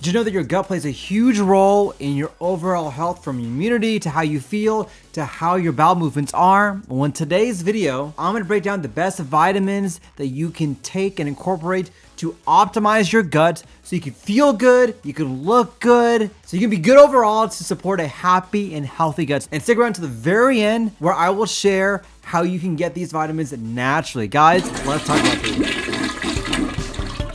Did you know that your gut plays a huge role in your overall health, from immunity to how you feel to how your bowel movements are? Well, in today's video, I'm going to break down the best vitamins that you can take and incorporate to optimize your gut so you can feel good, you can look good, so you can be good overall to support a happy and healthy gut. And stick around to the very end where I will share how you can get these vitamins naturally. Guys, let's talk about food.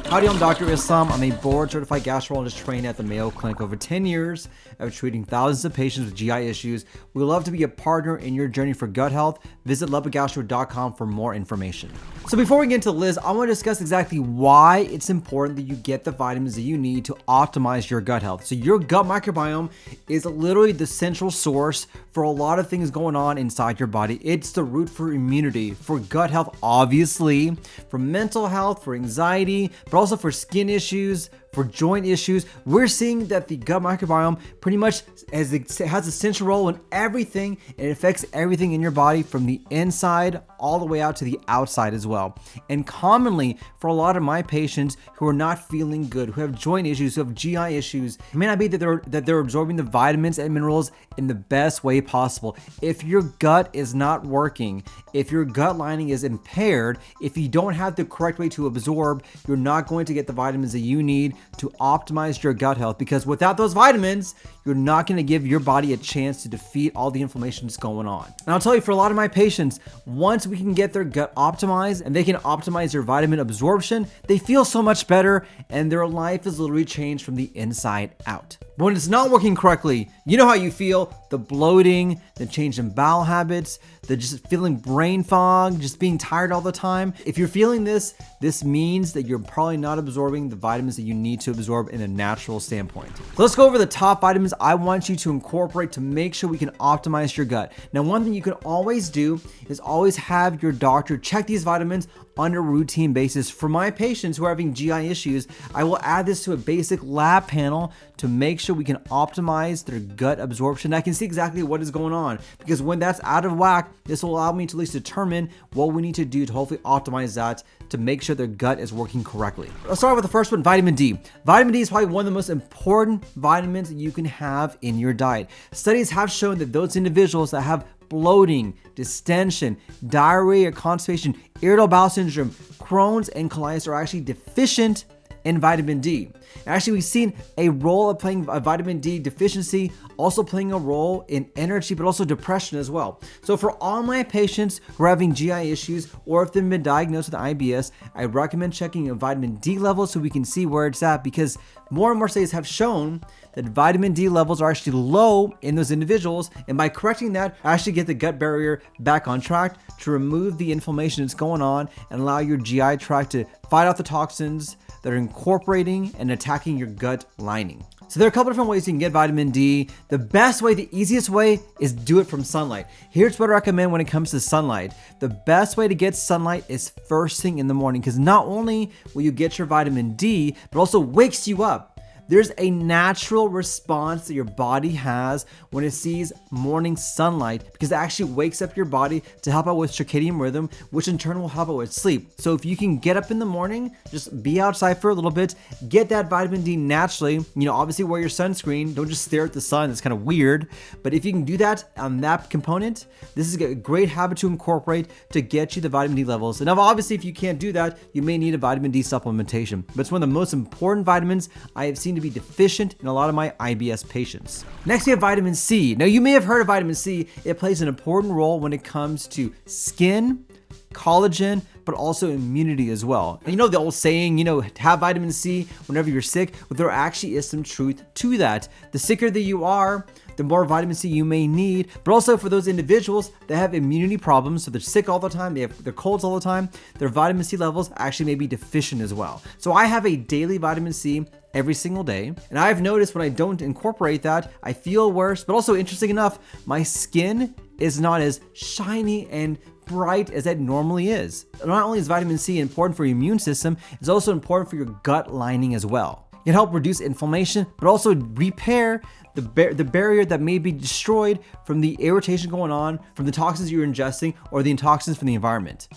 Howdy, I'm Dr. Islam. I'm a board-certified gastroenterologist trained at the Mayo Clinic over 10 years of treating thousands of patients with GI issues. We love to be a partner in your journey for gut health. Visit LubbockGastro.com for more information. So before we get into the list, I want to discuss exactly why it's important that you get the vitamins that you need to optimize your gut health. So your gut microbiome is literally the central source for a lot of things going on inside your body. It's the root for immunity, for gut health, obviously, for mental health, for anxiety, but also for skin issues, for joint issues. We're seeing that the gut microbiome pretty much has a central role in everything, and it affects everything in your body from the inside all the way out to the outside as well. And commonly for a lot of my patients who are not feeling good, who have joint issues, who have GI issues, it may not be that they're absorbing the vitamins and minerals in the best way possible. If your gut is not working, if your gut lining is impaired, if you don't have the correct way to absorb, you're not going to get the vitamins that you need to optimize your gut health, because without those vitamins, you're not going to give your body a chance to defeat all the inflammation that's going on. And I'll tell you, for a lot of my patients, once we can get their gut optimized and they can optimize their vitamin absorption, they feel so much better and their life is literally changed from the inside out. But when it's not working correctly, you know how you feel: the bloating, the change in bowel habits, the just feeling brain fog, just being tired all the time. If you're feeling this means that you're probably not absorbing the vitamins that you need to absorb in a natural standpoint. So let's go over the top vitamins I want you to incorporate to make sure we can optimize your gut. Now, one thing you can always do is always have your doctor check these vitamins on a routine basis. For my patients who are having GI issues, I will add this to a basic lab panel to make sure we can optimize their gut absorption. I can see exactly what is going on, because when that's out of whack, this will allow me to at least determine what we need to do to hopefully optimize that to make sure their gut is working correctly. Let's start with the first one, vitamin D. Vitamin D is probably one of the most important vitamins that you can have in your diet. Studies have shown that those individuals that have bloating, distension, diarrhea, constipation, irritable bowel syndrome, Crohn's, and colitis are actually deficient in vitamin D. Actually, we've seen a role of playing a vitamin D deficiency, also playing a role in energy, but also depression as well. So for all my patients who are having GI issues, or if they've been diagnosed with IBS, I recommend checking a vitamin D level so we can see where it's at, because more and more studies have shown that vitamin D levels are actually low in those individuals. And by correcting that, I actually get the gut barrier back on track to remove the inflammation that's going on and allow your GI tract to fight off the toxins that are incorporating and attacking your gut lining. So there are a couple different ways you can get vitamin D. The best way, the easiest way, is do it from sunlight. Here's what I recommend when it comes to sunlight. The best way to get sunlight is first thing in the morning, because not only will you get your vitamin D, but also wakes you up. There's a natural response that your body has when it sees morning sunlight, because it actually wakes up your body to help out with circadian rhythm, which in turn will help out with sleep. So if you can get up in the morning, just be outside for a little bit, get that vitamin D naturally. Obviously wear your sunscreen. Don't just stare at the sun. It's kind of weird. But if you can do that on that component, this is a great habit to incorporate to get you the vitamin D levels. And now, obviously, if you can't do that, you may need a vitamin D supplementation. But it's one of the most important vitamins I have seen to be deficient in a lot of my IBS patients. Next, we have vitamin C. Now, you may have heard of vitamin C. It plays an important role when it comes to skin, collagen, but also immunity as well. And the old saying, have vitamin C whenever you're sick. Well, there actually is some truth to that. The sicker that you are, the more vitamin C you may need. But also for those individuals that have immunity problems, so they're sick all the time, they have their colds all the time, their vitamin C levels actually may be deficient as well. So I have a daily vitamin C every single day, and I've noticed when I don't incorporate that, I feel worse. But also, interesting enough, my skin is not as shiny and bright as it normally is. Not only is vitamin C important for your immune system, it's also important for your gut lining as well. It can help reduce inflammation, but also repair the barrier that may be destroyed from the irritation going on from the toxins you're ingesting or the toxins from the environment.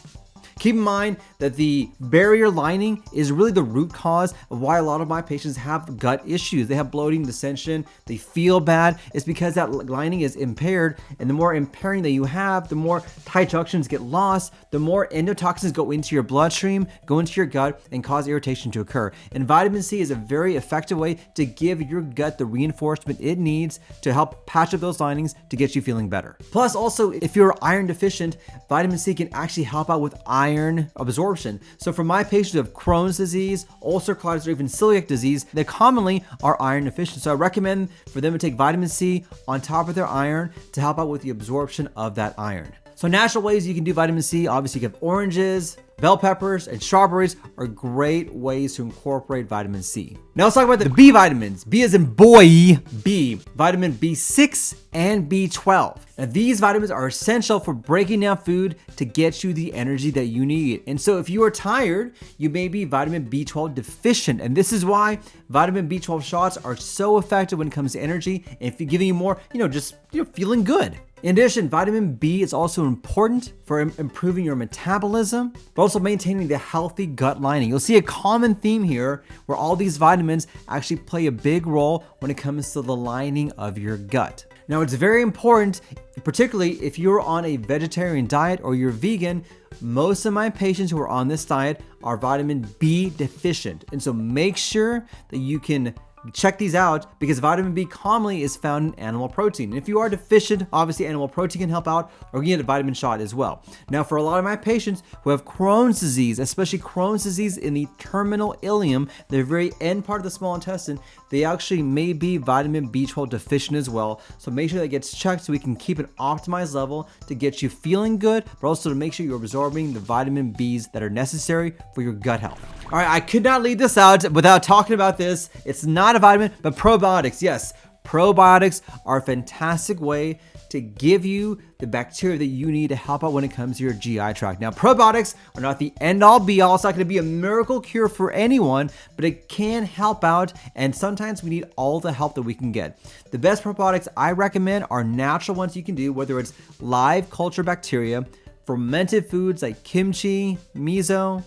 Keep in mind that the barrier lining is really the root cause of why a lot of my patients have gut issues. They have bloating, dissension, they feel bad. It's because that lining is impaired, and the more impairing that you have, the more tight junctions get lost, the more endotoxins go into your bloodstream, go into your gut, and cause irritation to occur. And vitamin C is a very effective way to give your gut the reinforcement it needs to help patch up those linings to get you feeling better. Plus, also, if you're iron deficient, vitamin C can actually help out with iron absorption. So for my patients who have Crohn's disease, ulcerative colitis, or even celiac disease, they commonly are iron deficient. So I recommend for them to take vitamin C on top of their iron to help out with the absorption of that iron. So natural ways you can do vitamin C, obviously you have oranges, bell peppers, and strawberries are great ways to incorporate vitamin C. Now let's talk about the B vitamins. B as in boy, B. Vitamin B6 and B12. Now these vitamins are essential for breaking down food to get you the energy that you need. And so if you are tired, you may be vitamin B12 deficient. And this is why vitamin B12 shots are so effective when it comes to energy and giving you more, just feeling good. In addition, vitamin B is also important for improving your metabolism, but also maintaining the healthy gut lining. You'll see a common theme here where all these vitamins actually play a big role when it comes to the lining of your gut. Now, it's very important, particularly if you're on a vegetarian diet or you're vegan. Most of my patients who are on this diet are vitamin B deficient. And so make sure that you can check these out because vitamin B commonly is found in animal protein. And if you are deficient, obviously animal protein can help out, or you can get a vitamin shot as well. Now, for a lot of my patients who have Crohn's disease, especially Crohn's disease in the terminal ileum, the very end part of the small intestine, they actually may be vitamin B12 deficient as well. So make sure that gets checked so we can keep an optimized level to get you feeling good, but also to make sure you're absorbing the vitamin Bs that are necessary for your gut health. All right, I could not leave this out without talking about this. It's not a vitamin, but probiotics. Yes, probiotics are a fantastic way to give you the bacteria that you need to help out when it comes to your GI tract. Now, probiotics are not the end-all be-all. It's not going to be a miracle cure for anyone, but it can help out, and sometimes we need all the help that we can get. The best probiotics I recommend are natural ones you can do, whether it's live culture bacteria, fermented foods like kimchi, miso,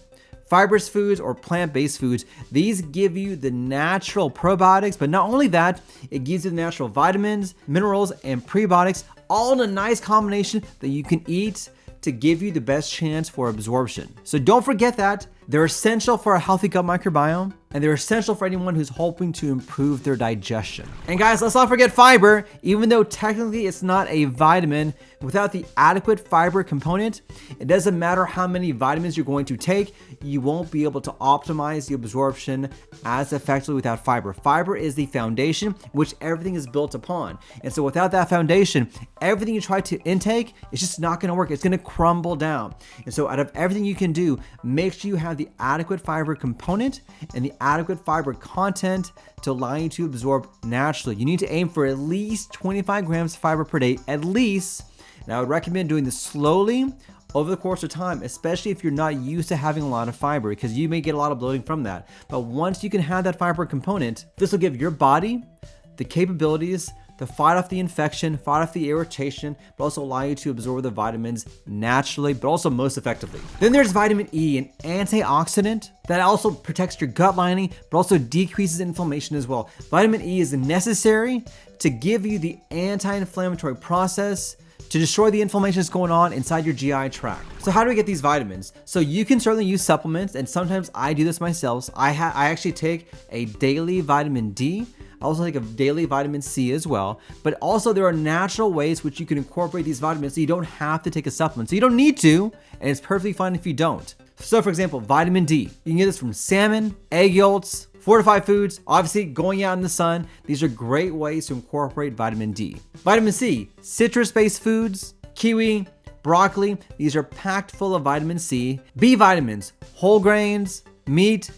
fibrous foods, or plant-based foods. These give you the natural probiotics, but not only that, it gives you the natural vitamins, minerals, and prebiotics, all in a nice combination that you can eat to give you the best chance for absorption. So don't forget that they're essential for a healthy gut microbiome, and they're essential for anyone who's hoping to improve their digestion. And guys, let's not forget fiber. Even though technically it's not a vitamin, without the adequate fiber component, it doesn't matter how many vitamins you're going to take, you won't be able to optimize the absorption as effectively without fiber. Fiber is the foundation which everything is built upon. And so without that foundation, everything you try to intake is just not gonna work. It's gonna crumble down. And so out of everything you can do, make sure you have the adequate fiber component and the adequate fiber content to allow you to absorb naturally. You need to aim for at least 25 grams of fiber per day, at least. And I would recommend doing this slowly over the course of time, especially if you're not used to having a lot of fiber, because you may get a lot of bloating from that. But once you can have that fiber component, this will give your body the capabilities to fight off the infection, fight off the irritation, but also allow you to absorb the vitamins naturally, but also most effectively. Then there's vitamin E, an antioxidant that also protects your gut lining, but also decreases inflammation as well. Vitamin E is necessary to give you the anti-inflammatory process to destroy the inflammation that's going on inside your GI tract. So how do we get these vitamins? So you can certainly use supplements, and sometimes I do this myself. I actually take a daily vitamin D. I also take a daily vitamin C as well. But also there are natural ways which you can incorporate these vitamins so you don't have to take a supplement. So you don't need to, and it's perfectly fine if you don't. So for example, vitamin D. You can get this from salmon, egg yolks, fortified foods, obviously going out in the sun. These are great ways to incorporate vitamin D. Vitamin C, citrus-based foods, kiwi, broccoli. These are packed full of vitamin C. B vitamins, whole grains, meat,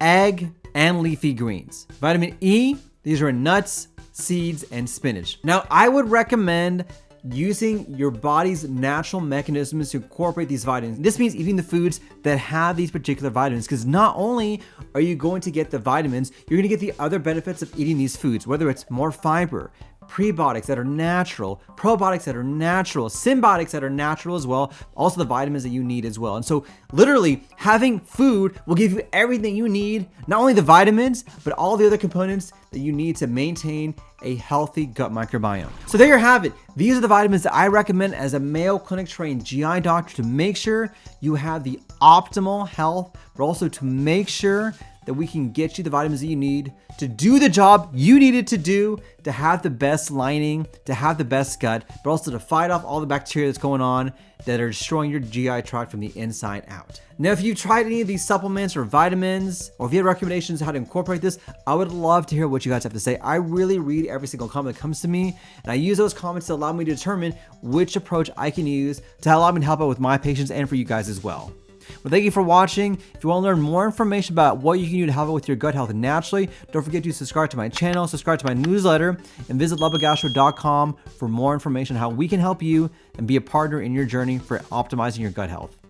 egg, and leafy greens. Vitamin E, these are in nuts, seeds, and spinach. Now, I would recommend using your body's natural mechanisms to incorporate these vitamins. This means eating the foods that have these particular vitamins, because not only are you going to get the vitamins, you're going to get the other benefits of eating these foods, whether it's more fiber, prebiotics that are natural, probiotics that are natural, symbiotics that are natural as well, also the vitamins that you need as well. And so literally having food will give you everything you need, not only the vitamins, but all the other components that you need to maintain a healthy gut microbiome. So there you have it. These are the vitamins that I recommend as a Mayo Clinic trained GI doctor to make sure you have the optimal health, but also to make sure that we can get you the vitamins that you need to do the job you needed to do, to have the best lining, to have the best gut, but also to fight off all the bacteria that's going on that are destroying your GI tract from the inside out. Now, if you've tried any of these supplements or vitamins, or if you have recommendations on how to incorporate this, I would love to hear what you guys have to say. I really read every single comment that comes to me, and I use those comments to allow me to determine which approach I can use to allow me to help out with my patients and for you guys as well. Well, thank you for watching. If you want to learn more information about what you can do to help out with your gut health naturally, don't forget to subscribe to my channel, subscribe to my newsletter, and visit LubbockGastro.com for more information on how we can help you and be a partner in your journey for optimizing your gut health.